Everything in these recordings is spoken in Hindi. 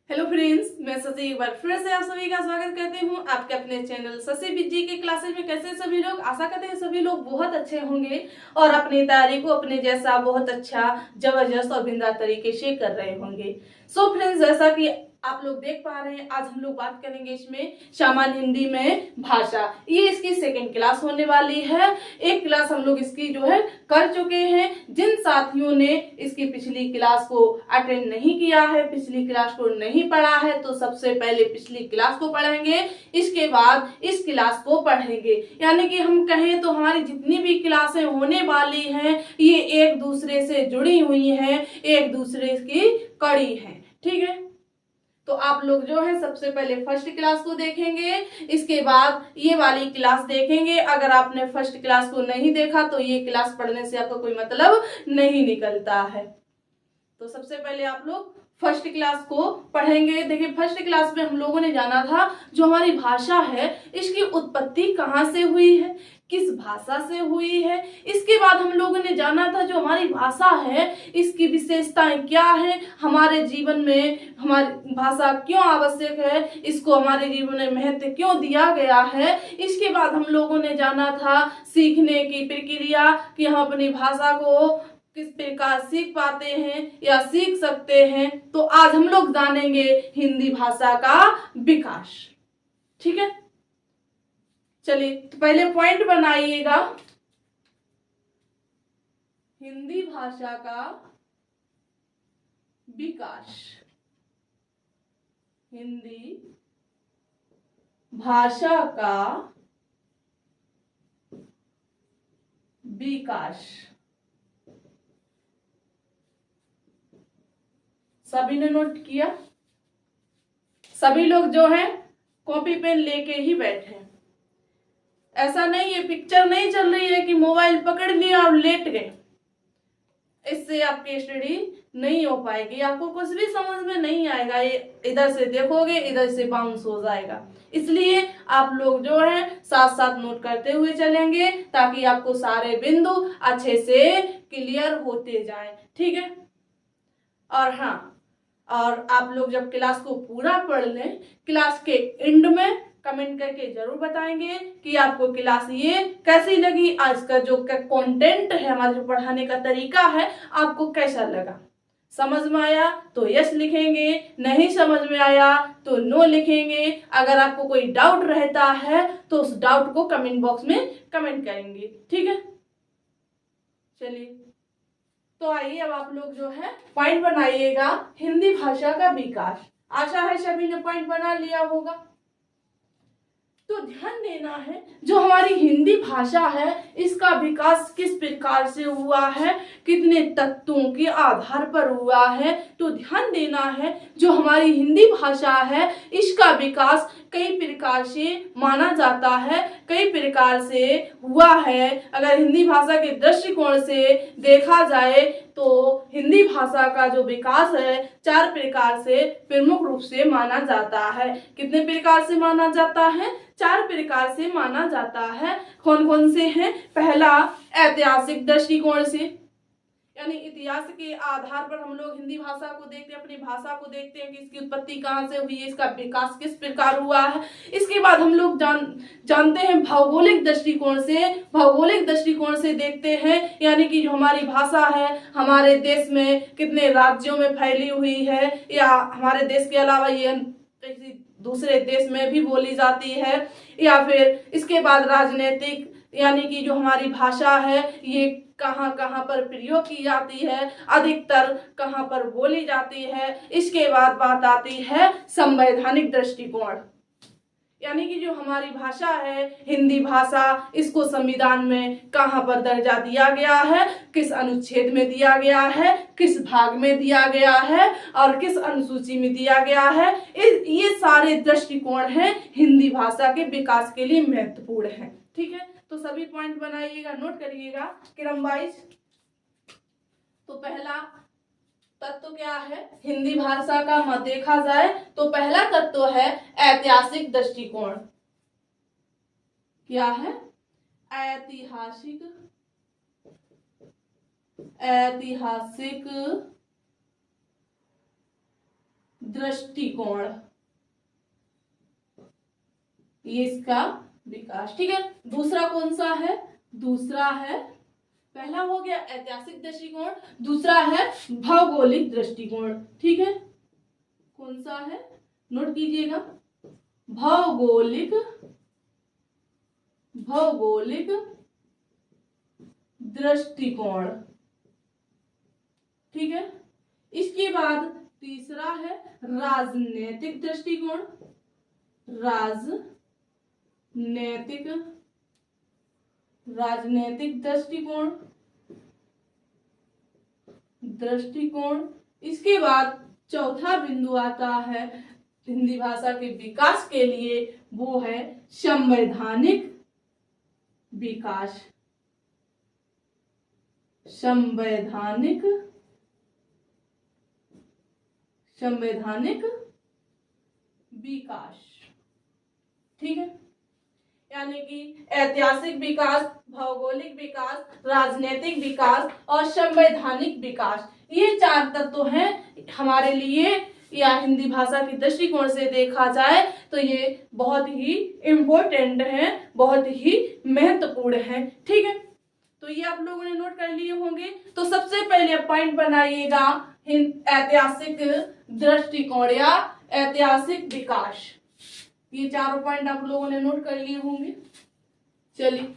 हेलो फ्रेंड्स, मैं शशि एक बार फिर से आप सभी का स्वागत करती हूँ आपके अपने चैनल शशि बिजी के क्लासेज में। कैसे सभी लोग, आशा करते हैं सभी लोग बहुत अच्छे होंगे और अपनी तैयारी को अपने जैसा बहुत अच्छा, जबरदस्त और बिंदास तरीके से कर रहे होंगे। सो फ्रेंड्स, जैसा कि आप लोग देख पा रहे हैं, आज हम लोग बात करेंगे इसमें सामान्य हिंदी में भाषा। ये इसकी सेकेंड क्लास होने वाली है। एक क्लास हम लोग इसकी जो है कर चुके हैं। जिन साथियों ने इसकी पिछली क्लास को अटेंड नहीं किया है, पिछली क्लास को नहीं पढ़ा है, तो सबसे पहले पिछली क्लास को पढ़ेंगे, इसके बाद इस क्लास को पढ़ेंगे। यानी कि हम कहें तो हमारी जितनी भी क्लासें होने वाली हैं ये एक दूसरे से जुड़ी हुई हैं, एक दूसरे की कड़ी है। ठीक है, तो आप लोग जो है सबसे पहले फर्स्ट क्लास को देखेंगे, इसके बाद ये वाली क्लास देखेंगे। अगर आपने फर्स्ट क्लास को नहीं देखा तो ये क्लास पढ़ने से आपका कोई मतलब नहीं निकलता है। तो सबसे पहले आप लोग फर्स्ट क्लास को पढ़ेंगे। देखिए, फर्स्ट क्लास में हम लोगों ने जाना था जो हमारी भाषा है इसकी उत्पत्ति कहाँ से हुई है, किस भाषा से हुई है। इसके बाद हम लोगों ने जाना था जो हमारी भाषा है इसकी विशेषताएं क्या है, हमारे जीवन में हमारी भाषा क्यों आवश्यक है, इसको हमारे जीवन में महत्व क्यों दिया गया है। इसके बाद हम लोगों ने जाना था सीखने की प्रक्रिया कि हम अपनी भाषा को किस प्रकार सीख पाते हैं या सीख सकते हैं। तो आज हम लोग जानेंगे हिंदी भाषा का विकास। ठीक है, चलिए तो पहले पॉइंट बनाइएगा, हिंदी भाषा का विकास। हिंदी भाषा का विकास। सभी ने नोट किया? सभी लोग जो है कॉपी पेन लेके ही बैठे। ऐसा नहीं है, पिक्चर नहीं चल रही है कि मोबाइल पकड़ लिया और लेट गए। इससे आपकी स्टडी नहीं हो पाएगी, आपको कुछ भी समझ में नहीं आएगा। ये इधर से देखोगे इधर से बाउंस हो जाएगा। इसलिए आप लोग जो है साथ साथ नोट करते हुए चलेंगे ताकि आपको सारे बिंदु अच्छे से क्लियर होते जाएं। ठीक है, और हाँ, और आप लोग जब क्लास को पूरा पढ़ लें, क्लास के एंड में कमेंट करके जरूर बताएंगे कि आपको क्लास ये कैसी लगी, आज का जो कंटेंट है, हमारा जो पढ़ाने का तरीका है, आपको कैसा लगा। समझ में आया तो यस लिखेंगे, नहीं समझ में आया तो नो लिखेंगे। अगर आपको कोई डाउट रहता है तो उस डाउट को कमेंट बॉक्स में कमेंट करेंगे। ठीक है, चलिए तो आइए अब आप लोग जो है पॉइंट बनाइएगा, हिंदी भाषा का विकास। आशा है सभी ने पॉइंट बना लिया होगा। तो ध्यान देना है जो हमारी हिंदी भाषा है इसका विकास किस प्रकार से हुआ है, कितने तत्वों के आधार पर हुआ है। तो ध्यान देना है जो हमारी हिंदी भाषा है इसका विकास कई प्रकार से माना जाता है, कई प्रकार से हुआ है। अगर हिंदी भाषा के दृष्टिकोण से देखा जाए तो हिंदी भाषा का जो विकास है 4 प्रकार से प्रमुख रूप से माना जाता है। कितने प्रकार से माना जाता है? 4 प्रकार से माना जाता है। कौन कौन से हैं? पहला, ऐतिहासिक दृष्टिकोण से, यानी इतिहास के आधार पर हम लोग हिंदी भाषा को देखते हैं, अपनी भाषा को देखते हैं कि इसकी उत्पत्ति कहाँ से हुई है, इसका विकास किस प्रकार हुआ है। इसके बाद हम लोग जानते हैं भौगोलिक दृष्टिकोण से, भौगोलिक दृष्टिकोण से देखते हैं, यानी कि जो हमारी भाषा है हमारे देश में कितने राज्यों में फैली हुई है, या हमारे देश के अलावा ये किसी दूसरे देश में भी बोली जाती है। या फिर इसके बाद राजनीतिक, यानी कि जो हमारी भाषा है ये कहाँ कहाँ पर प्रयोग की जाती है, अधिकतर कहाँ पर बोली जाती है। इसके बाद बात आती है संवैधानिक दृष्टिकोण, यानी कि जो हमारी भाषा है हिंदी भाषा, इसको संविधान में कहाँ पर दर्जा दिया गया है, किस अनुच्छेद में दिया गया है, किस भाग में दिया गया है और किस अनुसूची में दिया गया है। ये सारे दृष्टिकोण हैं हिंदी भाषा के विकास के लिए महत्वपूर्ण है। ठीक है, तो सभी पॉइंट बनाइएगा, नोट करिएगा क्रम वाइज। तो पहला तत्व क्या है हिंदी भाषा का मत देखा जाए तो पहला तत्व है ऐतिहासिक दृष्टिकोण। क्या है? ऐतिहासिक दृष्टिकोण, ये इसका विकास। ठीक है, दूसरा कौन सा है? दूसरा है, पहला हो गया ऐतिहासिक दृष्टिकोण, दूसरा है भौगोलिक दृष्टिकोण। ठीक है, कौन सा है? नोट कीजिएगा, भौगोलिक दृष्टिकोण। ठीक है, इसके बाद तीसरा है राजनीतिक दृष्टिकोण, राजनीतिक दृष्टिकोण। इसके बाद चौथा बिंदु आता है हिंदी भाषा के विकास के लिए, वो है संवैधानिक विकास। संवैधानिक विकास। ठीक है, यानी कि ऐतिहासिक विकास, भौगोलिक विकास, राजनीतिक विकास और संवैधानिक विकास, ये चार तत्व हैं हमारे लिए, या हिंदी भाषा की दृष्टिकोण से देखा जाए तो ये बहुत ही इम्पोर्टेंट है, बहुत ही महत्वपूर्ण है। ठीक है, तो ये आप लोगों ने नोट कर लिए होंगे। तो सबसे पहले पॉइंट बनाइएगा ऐतिहासिक दृष्टिकोण या ऐतिहासिक विकास। ये चारों पॉइंट आप लोगों ने नोट कर लिए होंगे। चलिए,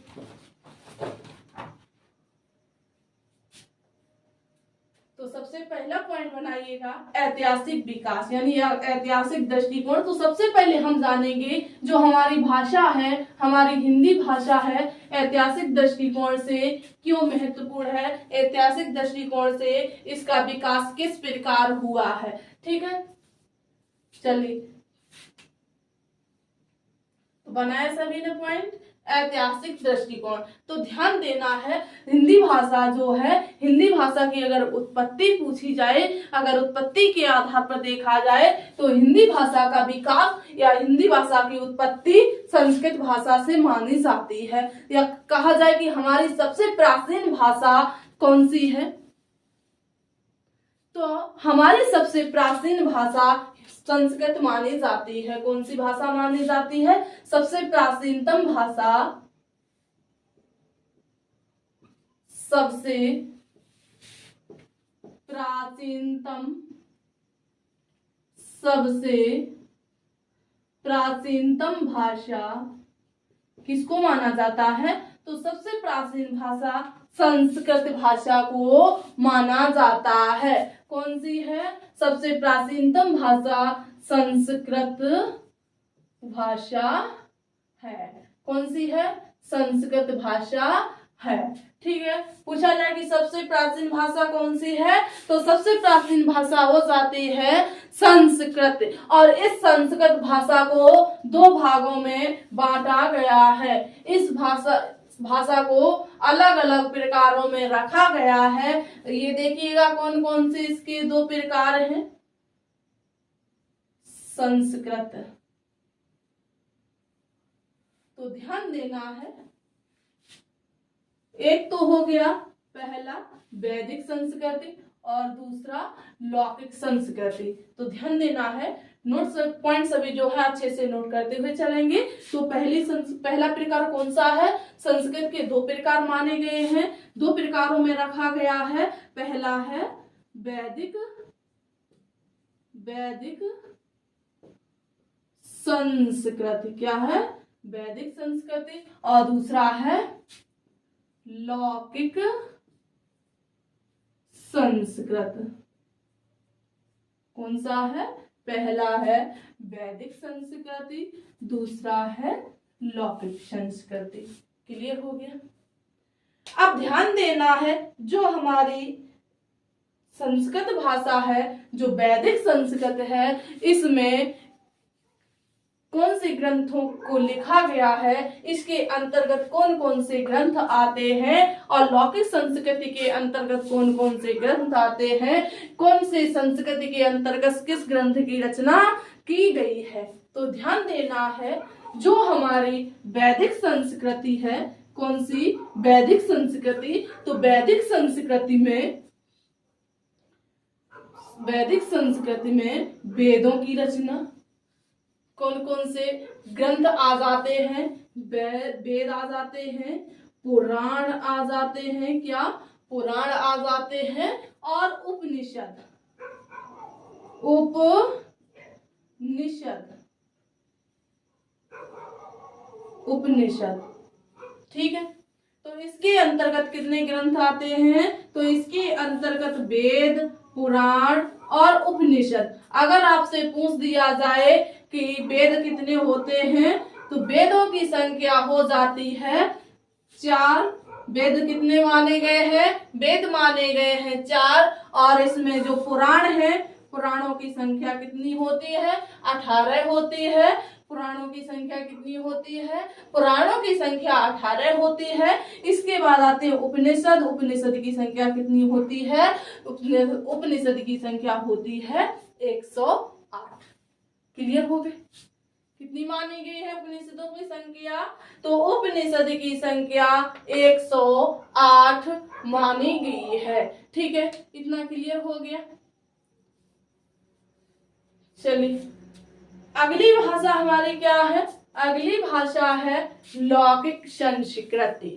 तो सबसे पहला पॉइंट बनाइएगा ऐतिहासिक विकास यानी ऐतिहासिक दृष्टिकोण। तो सबसे पहले हम जानेंगे जो हमारी भाषा है, हमारी हिंदी भाषा है, ऐतिहासिक दृष्टिकोण से क्यों महत्वपूर्ण है, ऐतिहासिक दृष्टिकोण से इसका विकास किस प्रकार हुआ है। ठीक है, चलिए, तो बनाया सभी ने पॉइंट ऐतिहासिक दृष्टिकोण। तो ध्यान देना है, हिंदी भाषा जो है, हिंदी भाषा की अगर उत्पत्ति पूछी जाए, अगर उत्पत्ति के आधार पर देखा जाए तो हिंदी भाषा का विकास या हिंदी भाषा की उत्पत्ति संस्कृत भाषा से मानी जाती है, या कहा जाए कि हमारी सबसे प्राचीन भाषा कौन सी है, तो हमारी सबसे प्राचीन भाषा संस्कृत मानी जाती है। कौन सी भाषा मानी जाती है? सबसे प्राचीनतम भाषा, सबसे प्राचीनतम भाषा किसको माना जाता है? तो सबसे प्राचीन भाषा संस्कृत भाषा को माना जाता है। कौन सी है? सबसे प्राचीनतम भाषा संस्कृत भाषा है। कौन सी है? संस्कृत भाषा है। ठीक है, पूछा जाए कि सबसे प्राचीन भाषा कौन सी है, तो सबसे प्राचीन भाषा हो जाती है संस्कृत। और इस संस्कृत भाषा को दो भागों में बांटा गया है। इस भाषा को अलग अलग प्रकारों में रखा गया है। ये देखिएगा कौन कौन से इसके दो प्रकार हैं। संस्कृत, तो ध्यान देना है, एक तो हो गया पहला वैदिक संस्कृति और दूसरा लौकिक संस्कृति। तो ध्यान देना है, नोट पॉइंट सभी जो है अच्छे से नोट करते हुए चलेंगे। तो पहला प्रकार कौन सा है? संस्कृत के दो प्रकार माने गए हैं, दो प्रकारों में रखा गया है। पहला है वैदिक संस्कृति, क्या है? वैदिक संस्कृति। और दूसरा है लौकिक संस्कृत। कौन सा है? पहला है वैदिक संस्कृति, दूसरा है लौकिक संस्कृति। क्लियर हो गया? अब ध्यान देना है, जो हमारी संस्कृत भाषा है, जो वैदिक संस्कृत है, इसमें कौन से ग्रंथों को लिखा गया है, इसके अंतर्गत कौन कौन से ग्रंथ आते हैं, और लौकिक संस्कृति के अंतर्गत कौन कौन से ग्रंथ आते हैं, कौन से संस्कृति के अंतर्गत किस ग्रंथ की रचना की गई है। तो ध्यान देना है, जो हमारी वैदिक संस्कृति है, कौन सी? वैदिक संस्कृति। तो वैदिक संस्कृति में वैदिक संस्कृति में वेदों की रचना, कौन कौन से ग्रंथ आ जाते हैं? वेद आ जाते हैं, पुराण आ जाते हैं, क्या पुराण आ जाते हैं, और उपनिषद, उपनिषद। ठीक है, तो इसके अंतर्गत कितने ग्रंथ आते हैं? तो इसके अंतर्गत वेद, पुराण और उपनिषद। अगर आपसे पूछ दिया जाए कि वेद कितने होते हैं, तो वेदों की संख्या हो जाती है 4। वेद कितने माने गए हैं? वेद माने गए हैं 4। और इसमें जो पुराण है, पुराणों की संख्या कितनी होती है? 18 होती है। पुराणों की संख्या कितनी होती है? पुराणों की संख्या 18 होती है। इसके बाद आते हैं उपनिषद। उपनिषद की संख्या कितनी होती है? उपनिषद की संख्या होती है 108। क्लियर हो गए? कितनी मानी गई है उपनिषदों की संख्या? तो उपनिषद की संख्या 108 मानी गई है। ठीक है, इतना क्लियर हो गया। चलिए, अगली भाषा हमारी क्या है? अगली भाषा है लौकिक संस्कृति।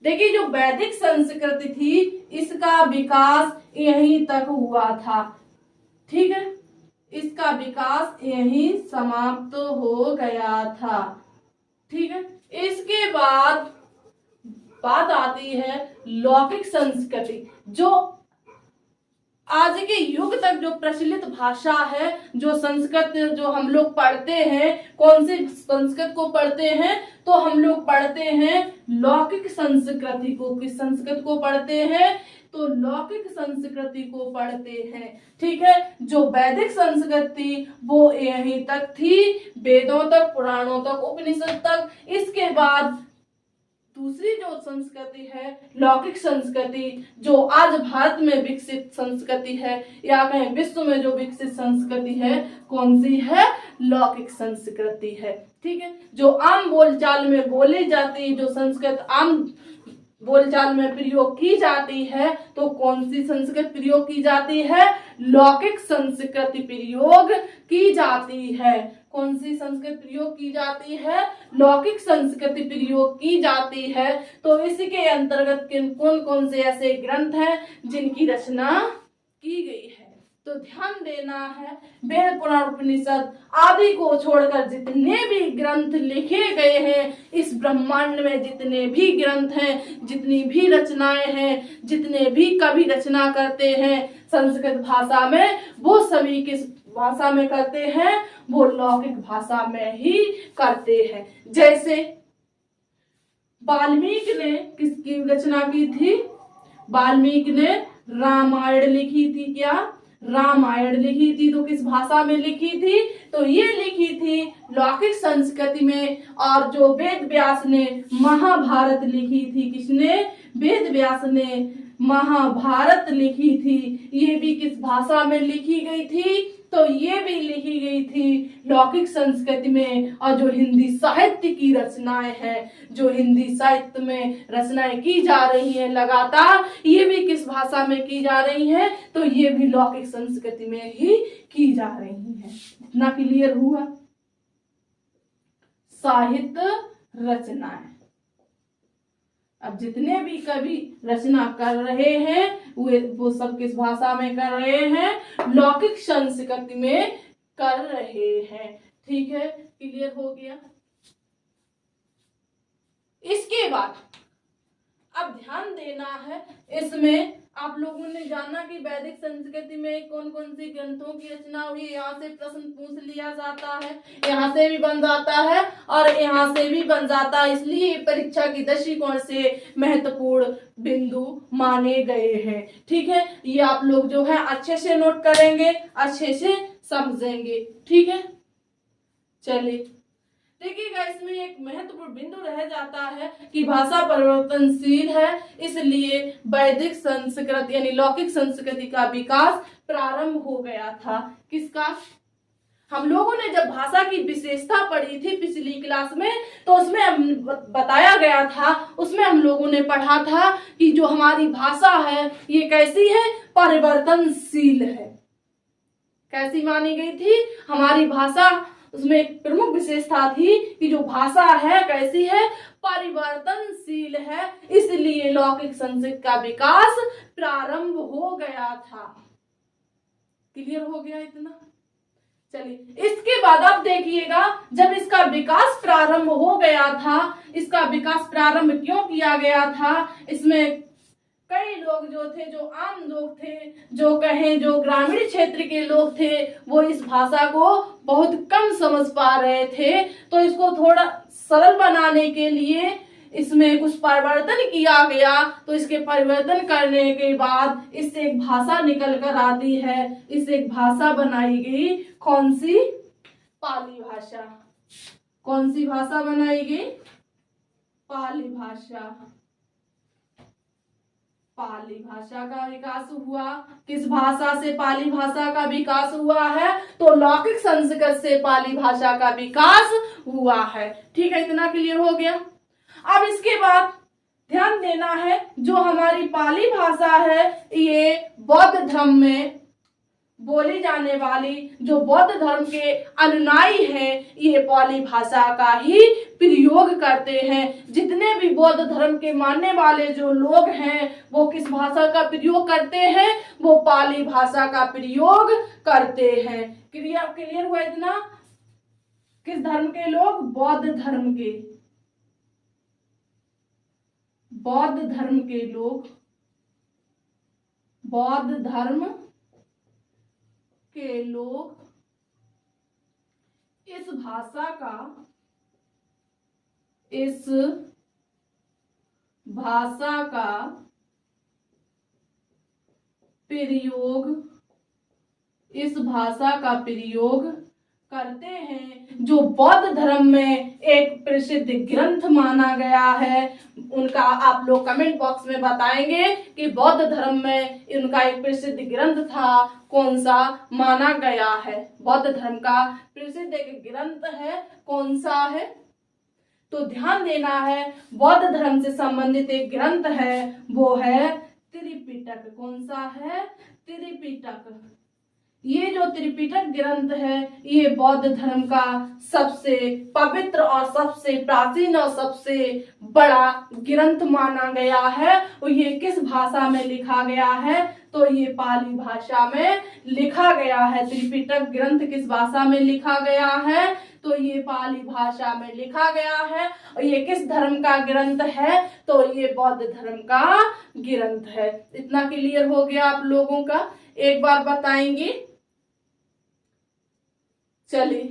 देखिए, जो वैदिक संस्कृति थी, इसका विकास यहीं तक हुआ था। ठीक है, इसका विकास यहीं समाप्त हो गया था। ठीक है, इसके बाद बात आती है लौकिक संस्कृति, जो आज के युग तक जो प्रचलित भाषा है, जो संस्कृत जो हम लोग पढ़ते हैं, कौन सी संस्कृत को पढ़ते हैं? तो हम लोग पढ़ते हैं लौकिक संस्कृति को। किस संस्कृत को पढ़ते हैं? तो लौकिक संस्कृति को पढ़ते हैं। ठीक है, जो वैदिक संस्कृति वो यहीं तक थी, वेदों तक, पुराणों तक, उपनिषद तक। इसके बाद दूसरी जो संस्कृति है लौकिक संस्कृति, जो आज भारत में विकसित संस्कृति है, या कहीं विश्व में जो विकसित संस्कृति है, कौन सी है? लौकिक संस्कृति है। ठीक है, जो आम बोलचाल में बोली जाती है, जो संस्कृत आम बोलचाल में प्रयोग की जाती है, तो कौन सी संस्कृत प्रयोग की जाती है? लौकिक संस्कृति प्रयोग की जाती है। कौन सी संस्कृत प्रयोग की जाती है? लौकिक संस्कृति प्रयोग की जाती है। तो इसी के अंतर्गत कौन कौन से ऐसे ग्रंथ हैं जिनकी रचना की गई है? तो ध्यान देना है, वेद, पुराण, उपनिषद आदि को छोड़कर जितने भी ग्रंथ लिखे गए हैं इस ब्रह्मांड में, जितने भी ग्रंथ हैं, जितनी भी रचनाएं हैं, जितने भी कवि रचना करते हैं संस्कृत भाषा में, वो सभी किस भाषा में करते हैं? वो लौकिक भाषा में ही करते हैं। जैसे वाल्मीकि ने किसकी रचना की थी? वाल्मीकि ने रामायण लिखी थी। क्या? रामायण लिखी थी। तो किस भाषा में लिखी थी? तो ये लिखी थी लौकिक संस्कृति में। और जो वेद व्यास ने महाभारत लिखी थी, किसने? वेद व्यास ने महाभारत लिखी थी। ये भी किस भाषा में लिखी गई थी? तो ये भी लिखी गई थी लौकिक संस्कृति में। और जो हिंदी साहित्य की रचनाएं हैं, जो हिंदी साहित्य में रचनाएं की जा रही हैं लगातार, ये भी किस भाषा में की जा रही हैं? तो ये भी लौकिक संस्कृति में ही की जा रही हैं। इतना क्लियर हुआ? साहित्य रचनाएं, अब जितने भी कवि रचना कर रहे हैं वो सब किस भाषा में कर रहे हैं? लौकिक संस्कृति में कर रहे हैं। ठीक है, क्लियर हो गया? इसके बाद अब ध्यान देना है, इसमें आप लोगों ने जाना कि वैदिक संस्कृति में कौन कौन सी ग्रंथों की रचना हुई। यहाँ से प्रश्न पूछ लिया जाता है, यहाँ से भी बन जाता है और यहाँ से भी बन जाता है। इसलिए परीक्षा की दृष्टिकोण से महत्वपूर्ण बिंदु माने गए हैं। ठीक है, ये आप लोग जो है अच्छे से नोट करेंगे, अच्छे से समझेंगे। ठीक है, चलिए देखिएगा, इसमें एक महत्वपूर्ण बिंदु रह जाता है कि भाषा परिवर्तनशील है, इसलिए वैदिक संस्कृत यानी लौकिक संस्कृति का विकास प्रारंभ हो गया था। किसका? हम लोगों ने जब भाषा की विशेषता पढ़ी थी पिछली क्लास में, तो उसमें बताया गया था, उसमें हम लोगों ने पढ़ा था कि जो हमारी भाषा है ये कैसी है? परिवर्तनशील है। कैसी मानी गई थी? हमारी भाषा, उसमें एक प्रमुख विशेषता थी कि जो भाषा है कैसी है, परिवर्तनशील है, इसलिए लौकिक संस्कृत का विकास प्रारंभ हो गया था। क्लियर हो गया इतना? चलिए, इसके बाद आप देखिएगा, जब इसका विकास प्रारंभ हो गया था, इसका विकास प्रारंभ क्यों किया गया था? इसमें कई लोग जो थे, जो आम लोग थे, जो कहें जो ग्रामीण क्षेत्र के लोग थे, वो इस भाषा को बहुत कम समझ पा रहे थे। तो इसको थोड़ा सरल बनाने के लिए इसमें कुछ परिवर्तन किया गया। तो इसके परिवर्तन करने के बाद इससे एक भाषा निकल कर आती है, इससे एक भाषा बनाई गई। कौन सी? पाली भाषा। कौन सी भाषा बनाई गई? पाली भाषा। पाली भाषा का विकास हुआ। किस भाषा से पाली भाषा का विकास हुआ है? तो लौकिक संस्कृत से पाली भाषा का विकास हुआ है। ठीक है, इतना क्लियर हो गया। अब इसके बाद ध्यान देना है, जो हमारी पाली भाषा है, ये बौद्ध धर्म में बोली जाने वाली, जो बौद्ध धर्म के अनुयायी हैं, ये पाली भाषा का ही प्रयोग करते हैं। जितने भी बौद्ध धर्म के मानने वाले जो लोग हैं, वो किस भाषा का प्रयोग करते हैं? वो पाली भाषा का प्रयोग करते हैं। क्लियर हुआ इतना? किस धर्म के लोग? बौद्ध धर्म के। बौद्ध धर्म के लोग, बौद्ध धर्म के लोग इस भाषा का प्रयोग करते हैं। जो बौद्ध धर्म में एक प्रसिद्ध ग्रंथ माना गया है, उनका आप लोग कमेंट बॉक्स में बताएंगे कि बौद्ध धर्म में उनका एक प्रसिद्ध ग्रंथ था, कौन सा माना गया है? बौद्ध धर्म का प्रसिद्ध एक ग्रंथ है, कौन सा है? तो ध्यान देना है, बौद्ध धर्म से संबंधित एक ग्रंथ है, वो है त्रिपिटक। कौन सा है? त्रिपिटक। ये जो त्रिपिटक ग्रंथ है, ये बौद्ध धर्म का सबसे पवित्र और सबसे प्राचीन और सबसे बड़ा ग्रंथ माना गया है। और ये किस भाषा में लिखा गया है? तो ये पाली भाषा में लिखा गया है। त्रिपिटक ग्रंथ किस भाषा में लिखा गया है? तो ये पाली भाषा में लिखा गया है। और ये किस धर्म का ग्रंथ है? तो ये बौद्ध धर्म का ग्रंथ है। इतना क्लियर हो गया आप लोगों का? एक बार बताएंगे। चलिए,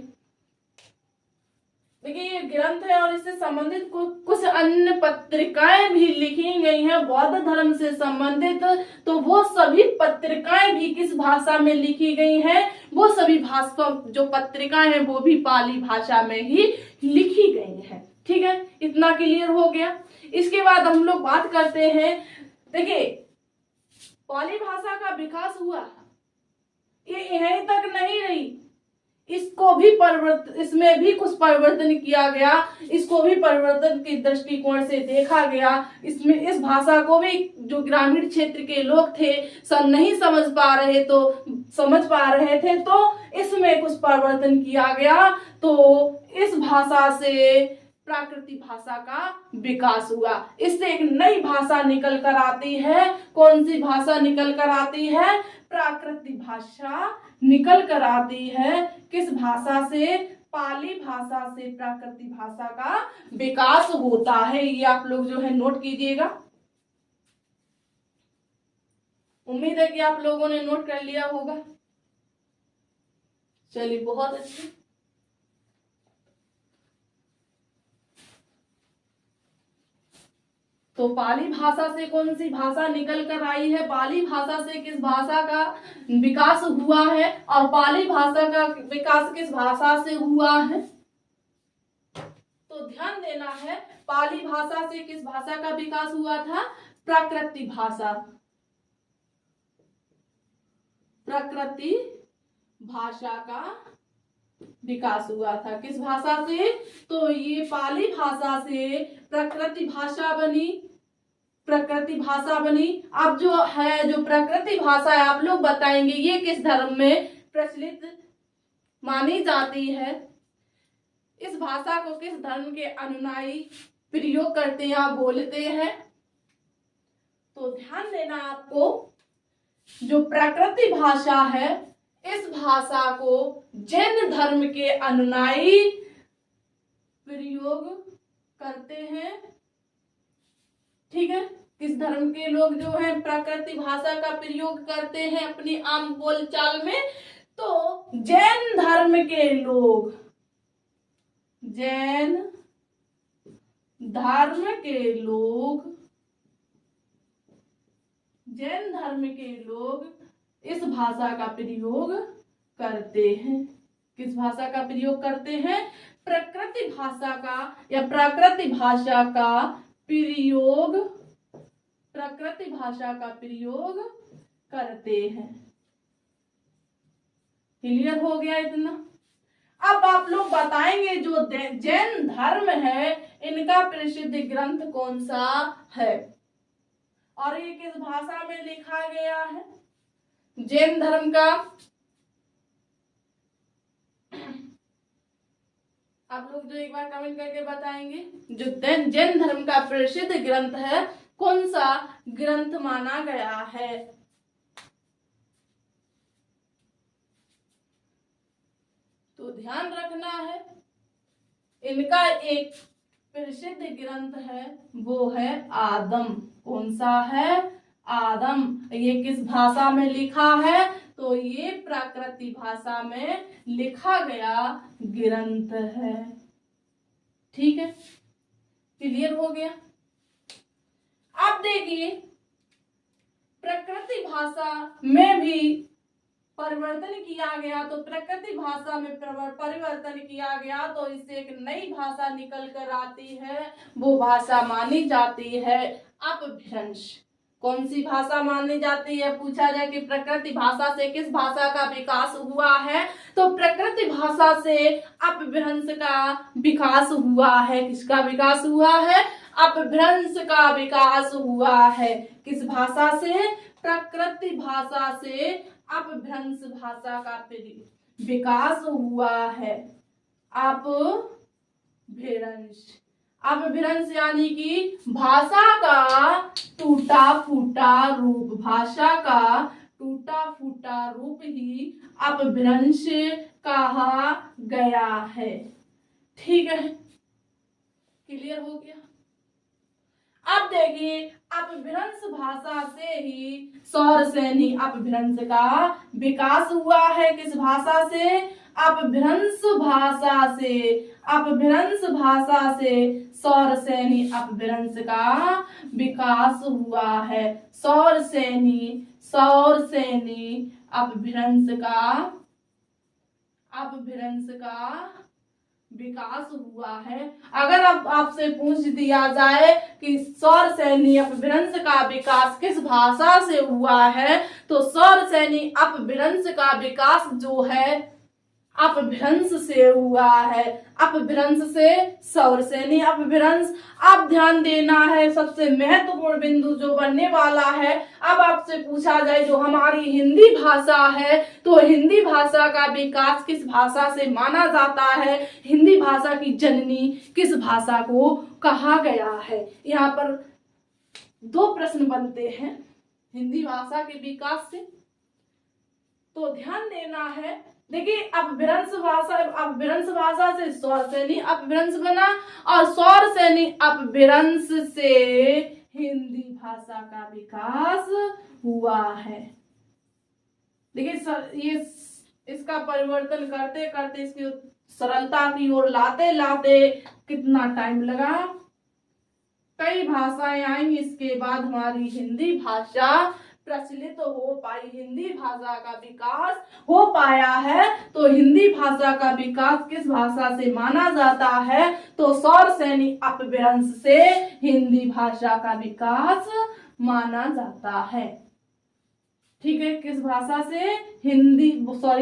देखिए ये ग्रंथ है और इससे संबंधित कुछ अन्य पत्रिकाएं भी लिखी गई हैं बौद्ध धर्म से संबंधित। तो वो सभी पत्रिकाएं भी किस भाषा में लिखी गई हैं? वो सभी भाषा जो पत्रिकाएं हैं वो भी पाली भाषा में ही लिखी गई हैं। ठीक है, इतना क्लियर हो गया। इसके बाद हम लोग बात करते हैं, देखिए पाली भाषा का विकास हुआ, ये यहीं तक नहीं रही, इसको भी इसमें भी कुछ परिवर्तन किया गया, इसको भी परिवर्तन के दृष्टिकोण से देखा गया। इसमें इस भाषा को भी जो ग्रामीण क्षेत्र के लोग थे नहीं समझ पा रहे थे, तो इसमें कुछ परिवर्तन किया गया। तो इस भाषा से प्राकृतिक भाषा का विकास हुआ। इससे एक नई भाषा निकल कर आती है। कौन सी भाषा निकल कर आती है? प्राकृतिक भाषा निकल कर आती है। किस भाषा से? पाली भाषा से प्राकृतिक भाषा का विकास होता है। ये आप लोग जो है नोट कीजिएगा। उम्मीद है कि आप लोगों ने नोट कर लिया होगा। चलिए, बहुत अच्छे। तो पाली भाषा से कौन सी भाषा निकल कर आई है? पाली भाषा से किस भाषा का विकास हुआ है? और पाली भाषा का विकास किस भाषा से हुआ है? तो ध्यान देना है, पाली भाषा से किस भाषा का विकास हुआ था? प्राकृतिक भाषा। प्राकृतिक भाषा का विकास हुआ था। किस भाषा से? तो ये पाली भाषा से प्राकृतिक भाषा बनी। अब जो है, जो प्राकृतिक भाषा है, आप लोग बताएंगे ये किस धर्म में प्रचलित मानी जाती है। इस भाषा को किस धर्म के अनुयायी प्रयोग करते हैं या बोलते हैं? तो ध्यान देना आपको, जो प्राकृतिक भाषा है इस भाषा को जैन धर्म के अनुयायी प्रयोग करते हैं। ठीक है, किस धर्म के लोग जो है प्राकृतिक भाषा का प्रयोग करते हैं अपनी आम बोलचाल में? तो जैन धर्म के लोग, जैन धर्म के लोग, जैन धर्म के लोग इस भाषा का प्रयोग करते हैं। किस भाषा का प्रयोग करते हैं? प्राकृतिक भाषा का या प्राकृतिक भाषा का प्रयोग, प्राकृतिक भाषा का प्रयोग करते हैं। क्लियर हो गया इतना? अब आप लोग बताएंगे जो जैन धर्म है इनका प्रसिद्ध ग्रंथ कौन सा है और ये किस भाषा में लिखा गया है? जैन धर्म का आप लोग जो एक बार कमेंट करके बताएंगे जो जैन धर्म का प्रसिद्ध ग्रंथ है कौन सा ग्रंथ माना गया है? तो ध्यान रखना है, इनका एक प्रसिद्ध ग्रंथ है वो है आदम। कौन सा है? आदम। ये किस भाषा में लिखा है? तो ये प्राकृतिक भाषा में लिखा गया ग्रंथ है। ठीक है, क्लियर हो गया? अब देखिए, प्राकृतिक भाषा में भी परिवर्तन किया गया। तो प्राकृतिक भाषा में परिवर्तन किया गया तो इससे एक नई भाषा निकल कर आती है, वो भाषा मानी जाती है अपभ्रंश। कौन सी भाषा मानी जाती है? पूछा जाए कि प्राकृतिक भाषा से किस भाषा का विकास हुआ है? तो प्राकृतिक भाषा से अपभ्रंश का विकास हुआ है। किसका विकास हुआ है? अपभ्रंश का विकास हुआ है। किस भाषा से? प्राकृतिक भाषा से अपभ्रंश भाषा का विकास हुआ है। अपभ्रंश यानी कि भाषा का टूटा फूटा रूप, भाषा का टूटा फूटा रूप ही अपभ्रंश कहा गया है। ठीक है, क्लियर हो गया? अब देखिए, अपभ्रंश भाषा से ही सौरसेनी अपभ्रंश का विकास हुआ है। किस भाषा से? अपभ्रंश भाषा से, अपभ्रंश भाषा से सौरसेनी अपभ्रंश का विकास हुआ है। सौरसेनी अपभ्रंश का विकास हुआ है। अगर अब आपसे पूछ दिया जाए कि सौरसेनी अपभ्रंश का विकास किस भाषा से हुआ है, तो सौरसेनी अपभ्रंश का विकास जो है अपभ्रंश से हुआ है। अपभ्रंश से सौरसेनी अपभ्रंश। अब ध्यान देना है, सबसे महत्वपूर्ण बिंदु जो बनने वाला है। अब आपसे पूछा जाए जो हमारी हिंदी भाषा है, तो हिंदी भाषा का विकास किस भाषा से माना जाता है? हिंदी भाषा की जननी किस भाषा को कहा गया है? यहाँ पर दो प्रश्न बनते हैं हिंदी भाषा के विकास से, तो ध्यान देना है। देखिए, अपभ्रंश भाषा से सौरसेनी अपभ्रंश बना और सौरसेनी अपभ्रंश से हिंदी भाषा का विकास हुआ है। देखिए, ये इसका परिवर्तन करते करते इसकी सरलता की ओर लाते लाते कितना टाइम लगा। कई भाषाएं आई, इसके बाद हमारी हिंदी भाषा प्रचलित हो पाई, हिंदी भाषा का विकास हो पाया है। तो हिंदी भाषा का विकास किस भाषा से माना जाता है? तो सौरसेनी अपभ्रंश से हिंदी भाषा का विकास माना जाता है। ठीक है, किस भाषा से?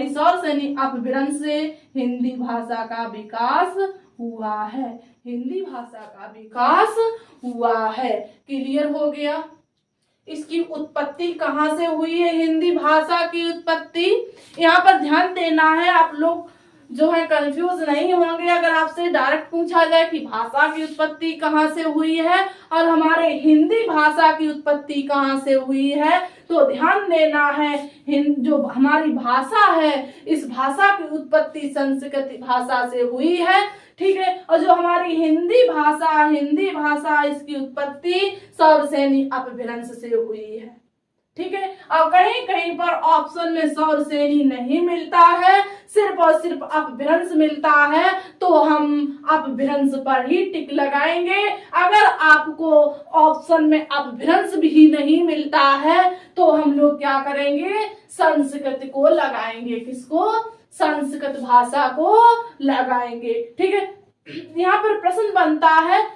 सौरसेनी अपभ्रंश से हिंदी भाषा का विकास हुआ है। हिंदी भाषा का विकास हुआ है। क्लियर हो गया? इसकी उत्पत्ति कहाँ से हुई है, हिंदी भाषा की उत्पत्ति। यहाँ पर ध्यान देना है, आप लोग जो है कंफ्यूज नहीं होंगे अगर आपसे डायरेक्ट पूछा जाए कि भाषा की उत्पत्ति कहाँ से हुई है और हमारे हिंदी भाषा की उत्पत्ति कहाँ से हुई है, तो ध्यान देना है जो हमारी भाषा है इस भाषा की उत्पत्ति संस्कृत भाषा से हुई है, ठीक है। और जो हमारी हिंदी भाषा इसकी उत्पत्ति सौरसेनी अपभ्रंश से हुई है, ठीक है। और कहीं कहीं पर ऑप्शन में सौरसेनी नहीं मिलता है, सिर्फ और सिर्फ अपभ्रंश मिलता है, तो हम अपभ्रंश पर ही टिक लगाएंगे। अगर आपको ऑप्शन में अपभ्रंश भी नहीं मिलता है तो हम लोग क्या करेंगे, संस्कृत को लगाएंगे। किसको, संस्कृत भाषा को लगाएंगे, ठीक है। यहाँ पर प्रश्न बनता है,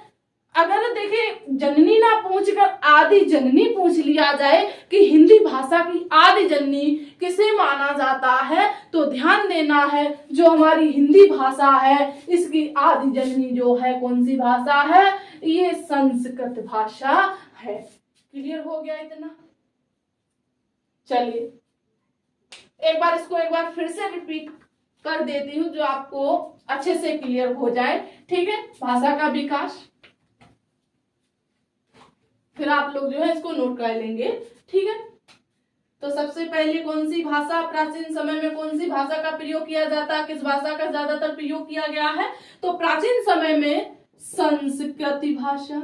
अगर देखिए जननी ना पूछकर आदि जननी पूछ लिया जाए कि हिंदी भाषा की आदि जननी किसे माना जाता है, तो ध्यान देना है जो हमारी हिंदी भाषा है इसकी आदि जननी जो है कौन सी भाषा है, ये संस्कृत भाषा है। क्लियर हो गया इतना। चलिए एक बार फिर से रिपीट कर देती हूँ जो आपको अच्छे से क्लियर हो जाए, ठीक है। भाषा का विकास, फिर आप लोग जो है इसको नोट कर लेंगे, ठीक है। तो सबसे पहले कौन सी भाषा, प्राचीन समय में कौन सी भाषा का प्रयोग किया जाता है, किस भाषा का ज्यादातर प्रयोग किया गया है, तो प्राचीन समय में संस्कृत भाषा।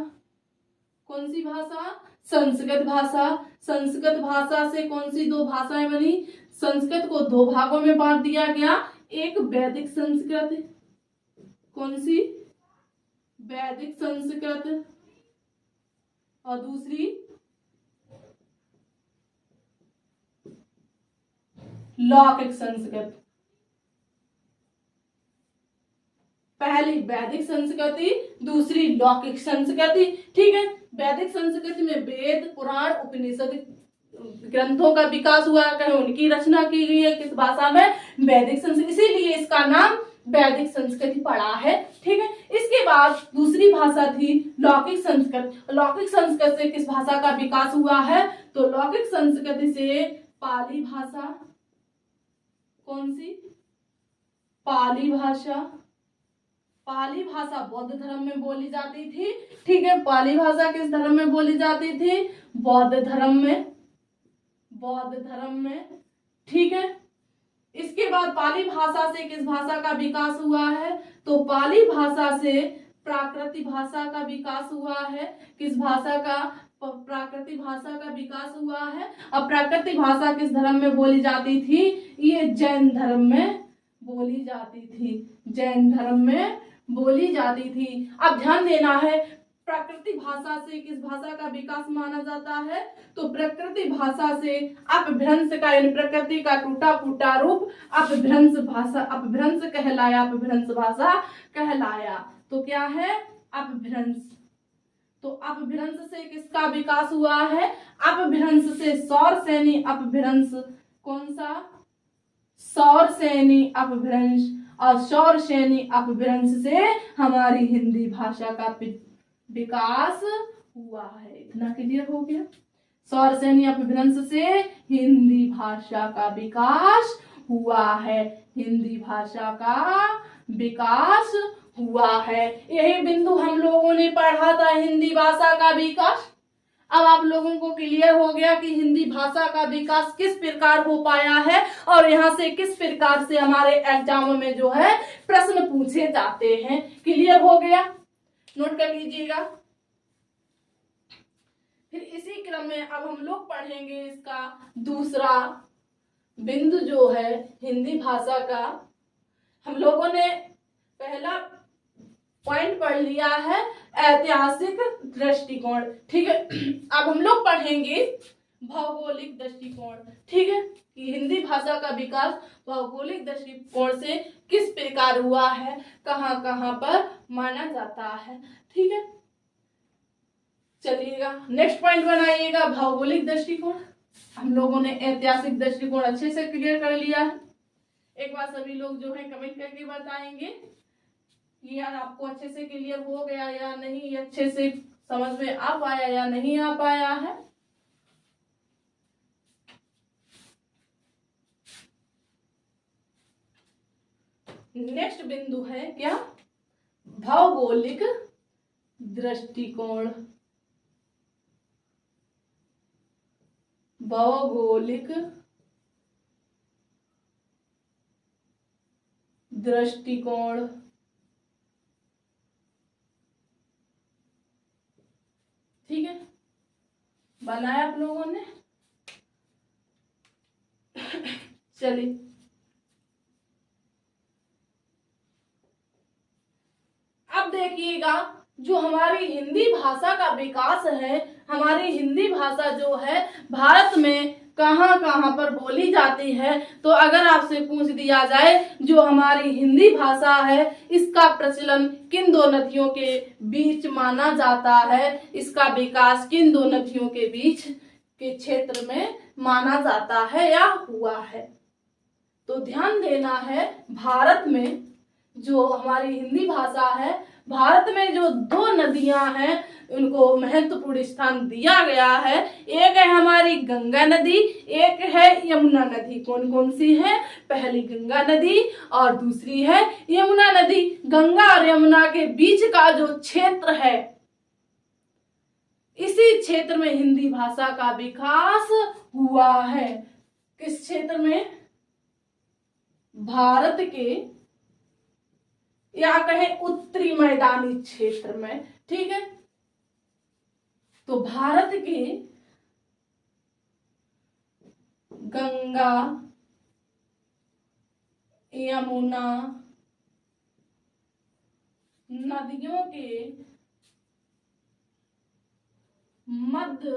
कौन सी भाषा, संस्कृत भाषा। संस्कृत भाषा से कौन सी दो भाषाएं बनी, संस्कृत को दो भागों में बांट दिया गया, एक वैदिक संस्कृत, कौन सी, वैदिक संस्कृत, और दूसरी लौकिक संस्कृत। पहली वैदिक संस्कृति, दूसरी लौकिक संस्कृति, ठीक है। वैदिक संस्कृति में वेद, पुराण, उपनिषद ग्रंथों का विकास हुआ है, उनकी रचना की गई है किस भाषा में, वैदिक संस्कृत, इसीलिए इसका नाम वैदिक संस्कृति पड़ा है, ठीक है। इसके बाद दूसरी भाषा थी लौकिक संस्कृत। लौकिक संस्कृत से किस भाषा का विकास हुआ है, तो लौकिक संस्कृति से पाली भाषा। कौन सी, पाली भाषा। पाली भाषा बौद्ध धर्म में बोली जाती थी, ठीक है। पाली भाषा किस धर्म में बोली जाती थी, बौद्ध धर्म में, बौद्ध धर्म में, ठीक है। इसके बाद पाली भाषा से किस भाषा का विकास हुआ है, तो पाली भाषा से प्राकृतिक भाषा का विकास हुआ है। किस भाषा का, प्राकृतिक भाषा का विकास हुआ है। अब प्राकृतिक भाषा किस धर्म में बोली जाती थी, ये जैन धर्म में बोली जाती थी, जैन धर्म में बोली जाती थी। अब ध्यान देना है, प्राकृतिक भाषा से किस भाषा का विकास माना जाता है, तो प्राकृतिक भाषा से अपभ्रंश का, यानी प्रकृति का टूटा फूटा रूप अपभ्रंश भाषा, अपभ्रंश कहलाया, अपभ्रंश भाषा कहलाया। तो क्या है, अपभ्रंश। तो अपभ्रंश से किसका विकास हुआ है, अपभ्रंश से सौरसेनी अपभ्रंश। कौन सा, सौरसेनी अपभ्रंश, और सौरसेनी अपभ्रंश से हमारी हिंदी भाषा का विकास हुआ है। इतना क्लियर हो गया। सौरसेनी अपभ्रंश से हिंदी भाषा का विकास हुआ है, हिंदी भाषा का विकास हुआ है। यही बिंदु हम लोगों ने पढ़ा था, हिंदी भाषा का विकास। अब आप लोगों को क्लियर हो गया कि हिंदी भाषा का विकास किस प्रकार हो पाया है और यहाँ से किस प्रकार से हमारे एग्जाम में जो है प्रश्न पूछे जाते हैं। क्लियर हो गया, नोट कर लीजिएगा। फिर इसी क्रम में अब हम लोग पढ़ेंगे इसका दूसरा बिंदु जो है हिंदी भाषा का। हम लोगों ने पहला पॉइंट पढ़ लिया है ऐतिहासिक दृष्टिकोण, ठीक है। अब हम लोग पढ़ेंगे भौगोलिक दृष्टिकोण, ठीक है, कि हिंदी भाषा का विकास भौगोलिक दृष्टिकोण से किस प्रकार हुआ है, कहाँ कहाँ पर माना जाता है, ठीक है। चलिएगा नेक्स्ट पॉइंट बनाइएगा भौगोलिक दृष्टिकोण। हम लोगों ने ऐतिहासिक दृष्टिकोण अच्छे से क्लियर कर लिया है। एक बार सभी लोग जो है कमेंट करके बताएंगे यार आपको अच्छे से क्लियर हो गया या नहीं, अच्छे से समझ में आ पाया या नहीं आ पाया है। नेक्स्ट बिंदु है क्या? भौगोलिक दृष्टिकोण। भौगोलिक दृष्टिकोण। ठीक है, बनाया आप लोगों ने? चलिए अब देखिएगा, जो हमारी हिंदी भाषा का विकास है, हमारी हिंदी भाषा जो है भारत में कहाँ कहाँ पर बोली जाती है। तो अगर आपसे पूछ दिया जाए जो हमारी हिंदी भाषा है इसका प्रचलन किन दो नदियों के बीच माना जाता है, इसका विकास किन दो नदियों के बीच के क्षेत्र में माना जाता है या हुआ है, तो ध्यान देना है भारत में जो हमारी हिंदी भाषा है, भारत में जो दो नदियां हैं उनको महत्वपूर्ण स्थान दिया गया है। एक है हमारी गंगा नदी, एक है यमुना नदी। कौन कौन सी है? पहली गंगा नदी और दूसरी है यमुना नदी। गंगा और यमुना के बीच का जो क्षेत्र है, इसी क्षेत्र में हिंदी भाषा का विकास हुआ है। किस क्षेत्र में? भारत के या कहें उत्तरी मैदानी क्षेत्र में। ठीक है, तो भारत के गंगा यमुना नदियों के मध्य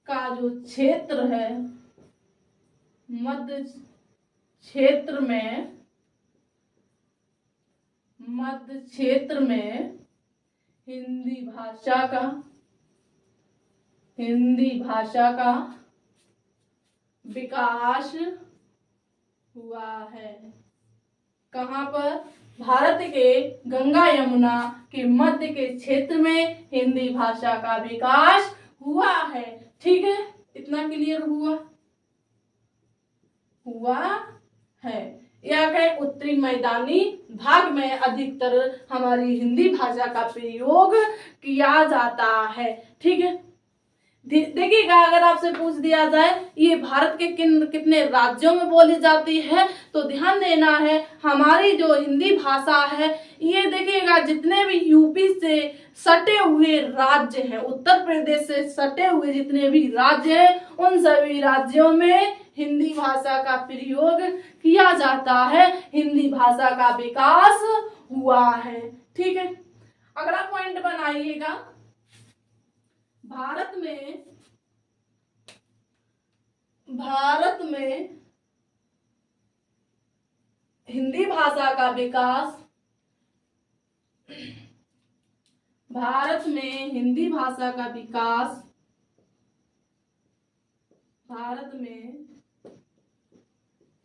का जो क्षेत्र है, मध्य क्षेत्र में हिंदी भाषा का विकास हुआ है। कहाँ पर? भारत के गंगा यमुना के मध्य के क्षेत्र में हिंदी भाषा का विकास हुआ है। ठीक है, इतना क्लियर हुआ है। या कहें उत्तरी मैदानी भाग में अधिकतर हमारी हिंदी भाषा का प्रयोग किया जाता है। ठीक है, देखिएगा, अगर आपसे पूछ दिया जाए ये भारत के कितने राज्यों में बोली जाती है, तो ध्यान देना है हमारी जो हिंदी भाषा है ये देखिएगा जितने भी यूपी से सटे हुए राज्य हैं, उत्तर प्रदेश से सटे हुए जितने भी राज्य हैं, उन सभी राज्यों में हिंदी भाषा का प्रयोग किया जाता है। हिंदी भाषा का विकास हुआ है। ठीक है, अगला पॉइंट बनाइएगा, भारत में हिंदी भाषा का विकास, भारत में हिंदी भाषा का विकास, भारत में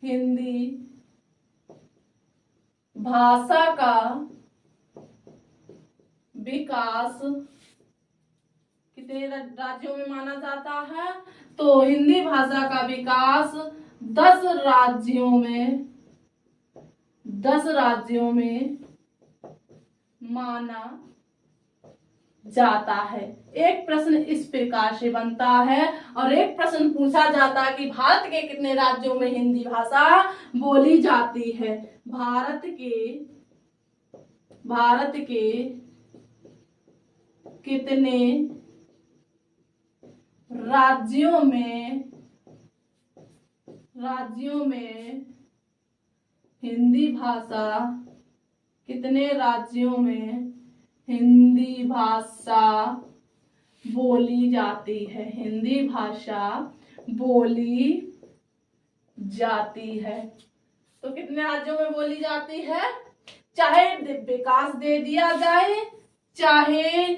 हिंदी भाषा का विकास कितने राज्यों में माना जाता है? तो हिंदी भाषा का विकास 10 राज्यों में माना जाता है। एक प्रश्न इस प्रकार से बनता है और एक प्रश्न पूछा जाता है कि भारत के कितने राज्यों में हिंदी भाषा बोली जाती है। भारत के कितने राज्यों में हिंदी भाषा, कितने राज्यों में हिंदी भाषा बोली जाती है, हिंदी भाषा बोली जाती है। तो कितने राज्यों में बोली जाती है? चाहे विकास दे दिया जाए, चाहे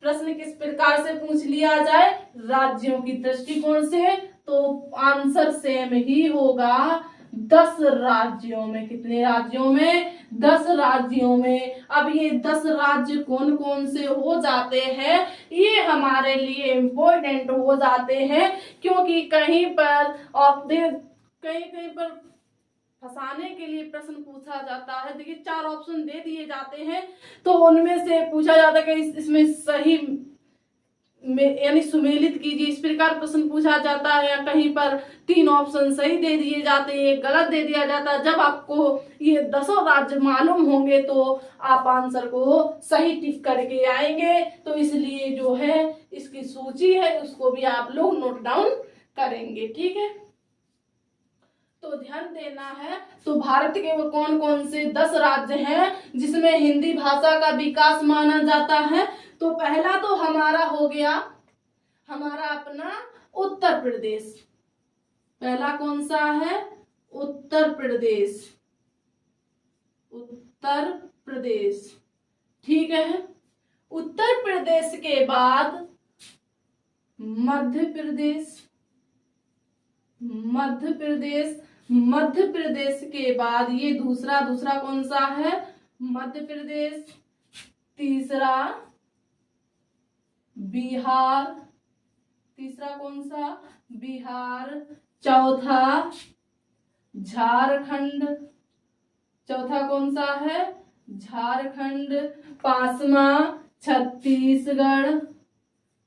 प्रश्न किस प्रकार से पूछ लिया जाए राज्यों की दृष्टिकोण से, तो आंसर सेम ही होगा। 10 राज्यों में। कितने राज्यों में? 10 राज्यों में। अब ये 10 राज्य कौन कौन से हो जाते हैं, ये हमारे लिए इम्पोर्टेंट हो जाते हैं, क्योंकि कहीं पर कहीं पर फंसाने के लिए प्रश्न पूछा जाता है। देखिए 4 ऑप्शन दे दिए जाते हैं, तो उनमें से पूछा जाता है कि इसमें सही यानी सुमेलित कीजिए, इस प्रकार प्रश्न पूछा जाता है। या कहीं पर 3 ऑप्शन सही दे दिए जाते हैं, गलत दे दिया जाता है। जब आपको ये 10 राज्य मालूम होंगे तो आप आंसर को सही टिक करके आएंगे। तो इसलिए जो है इसकी सूची है उसको भी आप लोग नोट डाउन करेंगे, ठीक है। तो ध्यान देना है। तो भारत के वो कौन कौन से 10 राज्य हैं जिसमें हिंदी भाषा का विकास माना जाता है। तो पहला तो हमारा हो गया हमारा अपना उत्तर प्रदेश। पहला कौन सा है, उत्तर प्रदेश, उत्तर प्रदेश, ठीक है। उत्तर प्रदेश के बाद मध्य प्रदेश, मध्य प्रदेश, मध्य प्रदेश के बाद ये दूसरा कौन सा है, मध्य प्रदेश। तीसरा बिहार, तीसरा कौन सा, बिहार। चौथा झारखंड, चौथा कौन सा है, झारखंड। पांचवा छत्तीसगढ़,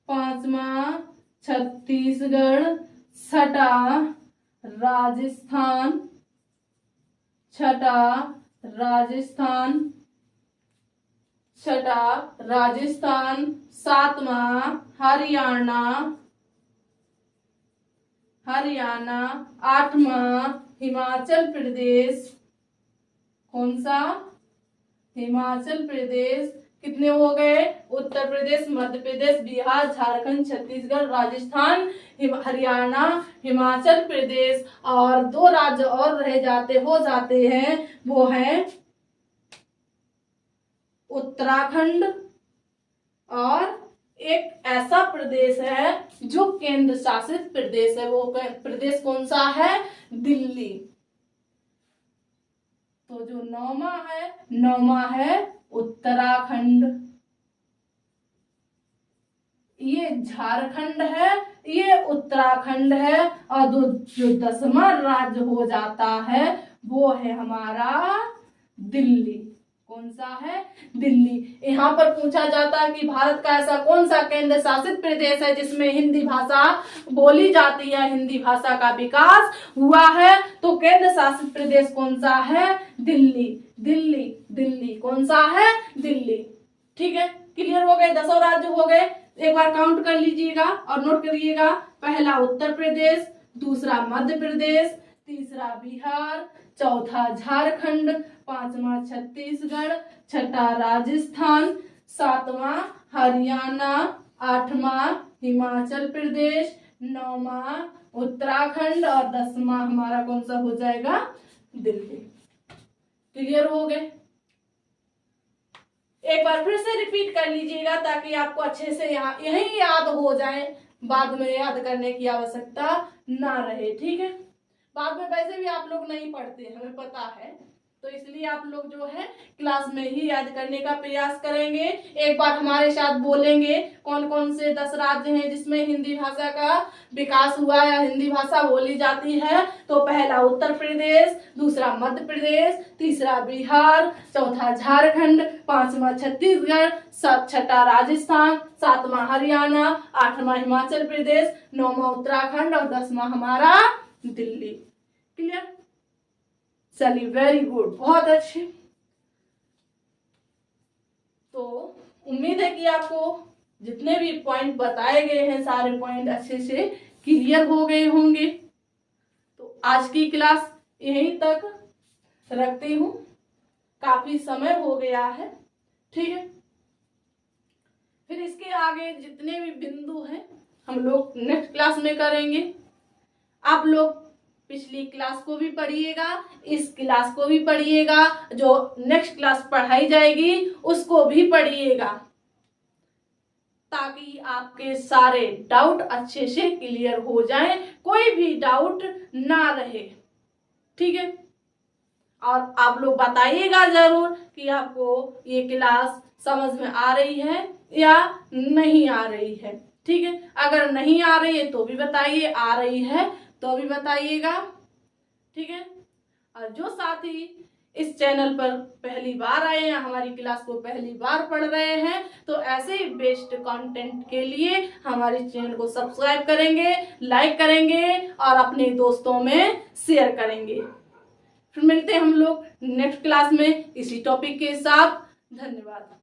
पांचवा छत्तीसगढ़। छठा राजस्थान, छठा राजस्थान, छठा राजस्थान। सातवां हरियाणा, हरियाणा। आठवां हिमाचल प्रदेश, कौन सा, हिमाचल प्रदेश। कितने हो गए, उत्तर प्रदेश, मध्य प्रदेश, बिहार, झारखंड, छत्तीसगढ़, राजस्थान, हरियाणा, हिमाचल प्रदेश। और 2 राज्य और रह जाते हो जाते हैं, वो है उत्तराखंड और एक ऐसा प्रदेश है जो केंद्र शासित प्रदेश है। वो प्रदेश कौन सा है, दिल्ली। तो जो नौमा है उत्तराखंड। ये झारखंड है, ये उत्तराखंड है। और जो 10वां राज्य हो जाता है वो है हमारा दिल्ली। कौन सा है, दिल्ली। यहाँ पर पूछा जाता है कि भारत का ऐसा कौन सा केंद्र शासित प्रदेश है जिसमें हिंदी भाषा बोली जाती है, हिंदी भाषा का विकास हुआ है। तो केंद्र शासित प्रदेश कौन सा है, दिल्ली, दिल्ली, दिल्ली। कौन सा है, दिल्ली, ठीक है। क्लियर हो गए, 10 राज्य हो गए। एक बार काउंट कर लीजिएगा और नोट करिएगा। पहला उत्तर प्रदेश, दूसरा मध्य प्रदेश, तीसरा बिहार, चौथा झारखंड, पांचवा छत्तीसगढ़, छठा राजस्थान, सातवां हरियाणा, आठवां हिमाचल प्रदेश, नौवां उत्तराखंड और 10वां हमारा कौन सा हो जाएगा, दिल्ली। क्लियर हो गए। एक बार फिर से रिपीट कर लीजिएगा ताकि आपको अच्छे से यही याद हो जाए, बाद में याद करने की आवश्यकता ना रहे, ठीक है। बाद में वैसे भी आप लोग नहीं पढ़ते, हमें पता है, तो इसलिए आप लोग जो है क्लास में ही याद करने का प्रयास करेंगे। एक बार हमारे साथ बोलेंगे कौन कौन से 10 राज्य हैं जिसमें हिंदी भाषा का विकास हुआ या हिंदी भाषा बोली जाती है। तो पहला उत्तर प्रदेश, दूसरा मध्य प्रदेश, तीसरा बिहार, चौथा झारखंड, पांचवा छत्तीसगढ़, छठा राजस्थान, सातवां हरियाणा, आठवां हिमाचल प्रदेश, नौवां उत्तराखंड और 10वां हमारा दिल्ली। क्लियर, चलिए, वेरी गुड, बहुत अच्छे। तो उम्मीद है कि आपको जितने भी पॉइंट बताए गए हैं सारे पॉइंट अच्छे से क्लियर हो गए होंगे। तो आज की क्लास यहीं तक रखती हूँ, काफी समय हो गया है, ठीक है। फिर इसके आगे जितने भी बिंदु हैं हम लोग नेक्स्ट क्लास में करेंगे। आप लोग पिछली क्लास को भी पढ़िएगा, इस क्लास को भी पढ़िएगा, जो नेक्स्ट क्लास पढ़ाई जाएगी उसको भी पढ़िएगा, ताकि आपके सारे डाउट अच्छे से क्लियर हो जाएं, कोई भी डाउट ना रहे, ठीक है। और आप लोग बताइएगा जरूर कि आपको ये क्लास समझ में आ रही है या नहीं आ रही है। ठीक है, अगर नहीं आ रही है तो भी बताइए, आ रही है तो भी बताइएगा। ठीक है, और जो साथी इस चैनल पर पहली बार आए हैं, हमारी क्लास को पहली बार पढ़ रहे हैं, तो ऐसे ही बेस्ट कंटेंट के लिए हमारे चैनल को सब्सक्राइब करेंगे, लाइक करेंगे और अपने दोस्तों में शेयर करेंगे। फिर मिलते हैं हम लोग नेक्स्ट क्लास में इसी टॉपिक के साथ। धन्यवाद।